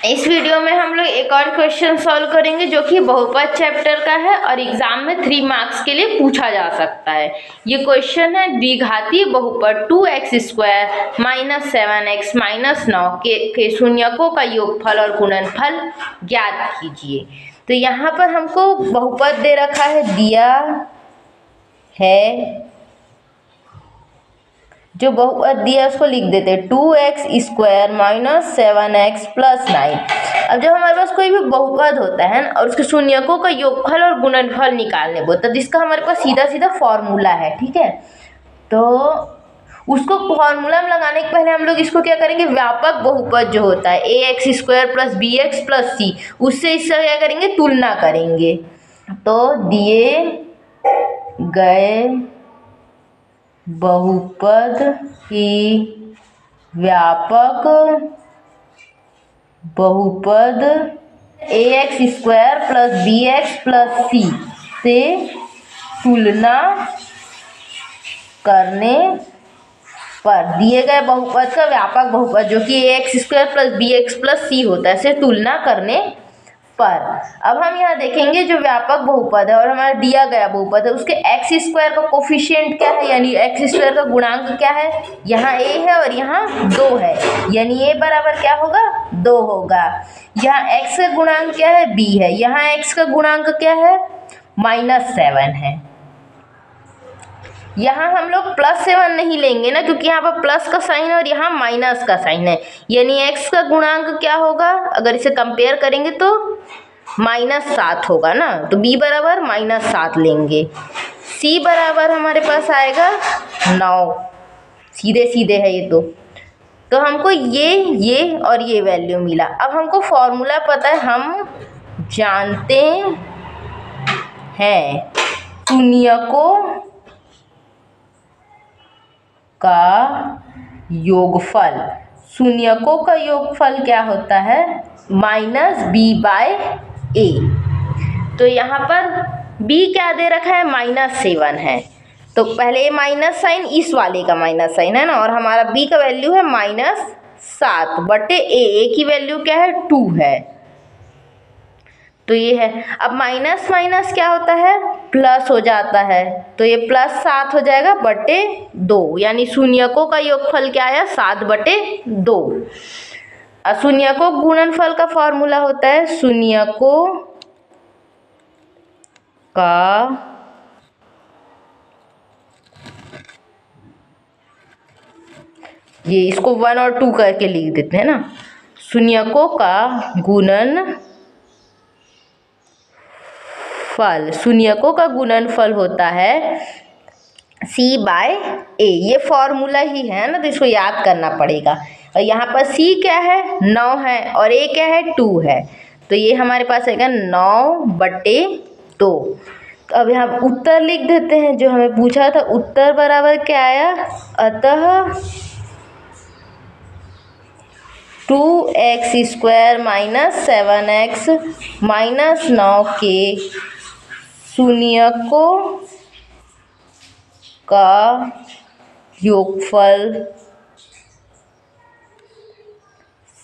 इस वीडियो में हम लोग एक और क्वेश्चन सॉल्व करेंगे जो कि बहुपद चैप्टर का है और एग्जाम में 3 मार्क्स के लिए पूछा जा सकता है। ये क्वेश्चन है द्विघातीय बहुपद 2x² - 7x - 9 के शून्यकों का योगफल और गुणनफल ज्ञात कीजिए। तो यहाँ पर हमको बहुपद दे रखा है, दिया है, जो बहुपद दिया है उसको लिख देते हैं 2x² - 7x + 9। अब जब हमारे पास कोई भी बहुपद होता है ना और उसके शून्यकों का योगफल और गुणनफल निकालने बोलता है, जिसका हमारे पास सीधा सीधा फॉर्मूला है, ठीक है। तो उसको फॉर्मूला में लगाने के पहले हम लोग इसको क्या करेंगे, व्यापक बहुपद जो होता है ax² + bx + c, उससे इससे क्या करेंगे, तुलना करेंगे। तो दिए गए बहुपद की व्यापक बहुपद ax² + bx + c से तुलना करने पर दिए गए बहुपद का व्यापक बहुपद जो कि ax² + bx + c होता है, से तुलना करने पर। अब हम यहाँ देखेंगे जो व्यापक बहुपद है और हमारा दिया गया बहुपद है, उसके x² का कोफिशिएंट क्या है, यानी x² का गुणांक क्या है, यहाँ a है और यहाँ 2 है, यानी a बराबर क्या होगा, 2 होगा। यहाँ x का गुणांक क्या है, b है, यहाँ x का गुणांक क्या है, -7 है। यहाँ हम लोग +7 नहीं लेंगे ना, क्योंकि यहाँ पर प्लस का साइन है और यहाँ माइनस का साइन है, यानी x का गुणांक क्या होगा, अगर इसे कंपेयर करेंगे तो -7 होगा ना, तो b बराबर -7 लेंगे। c बराबर हमारे पास आएगा 9, सीधे सीधे है ये तो हमको ये और ये वैल्यू मिला। अब हमको फॉर्मूला पता है, हम जानते हैं शून्यकों का योगफल। शून्यकों का योगफल क्या होता है, -b/a। तो यहाँ पर b क्या दे रखा है, -7 है, तो पहले माइनस साइन, इस वाले का माइनस साइन है ना, और हमारा b का वैल्यू है -7/a की वैल्यू क्या है, 2 है, तो ये है। अब माइनस माइनस क्या होता है, प्लस हो जाता है, तो ये +7 हो जाएगा बटे 2, यानी शून्यकों का योगफल क्या आया, 7/2। शून्यकों गुणनफल का फॉर्मूला होता है शून्यकों का ये इसको 1 और 2 करके लिख देते हैं ना, शून्यकों का गुणनफल, शून्यकों का गुणनफल होता है c/a। ये फॉर्मूला ही है ना, तो इसको याद करना पड़ेगा। और यहाँ पर c क्या है, 9 है, और a क्या है, 2 है, तो ये हमारे पास आएगा 9/2। तो अब यहाँ उत्तर लिख देते हैं जो हमें पूछा था, उत्तर बराबर क्या आया, अतः 2x² - 7x - 9 के शून्यकों का योगफल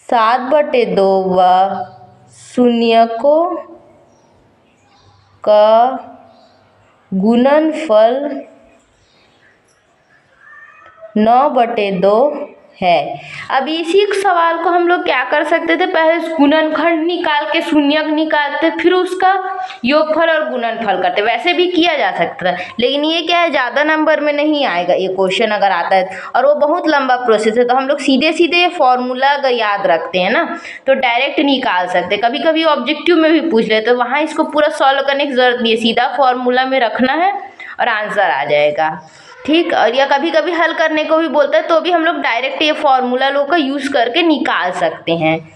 7/2 व शून्यकों का गुणनफल 9/2 है। अब इसी सवाल को हम लोग क्या कर सकते थे, पहले गुणनखंड निकाल के शून्यक निकालते, फिर उसका योगफल और गुणनफल करते, वैसे भी किया जा सकता था, लेकिन ये क्या है, ज़्यादा नंबर में नहीं आएगा ये क्वेश्चन अगर आता है, और वो बहुत लंबा प्रोसेस है, तो हम लोग सीधे सीधे ये फॉर्मूला अगर याद रखते हैं ना तो डायरेक्ट निकाल सकते। कभी कभी ऑब्जेक्टिव में भी पूछ लेते, तो वहाँ इसको पूरा सॉल्व करने की जरूरत नहीं है, सीधा फॉर्मूला में रखना है और आंसर आ जाएगा, ठीक। और या कभी कभी हल करने को भी बोलता है, तो भी हम लोग डायरेक्ट ये फॉर्मूला लोग का यूज़ करके निकाल सकते हैं।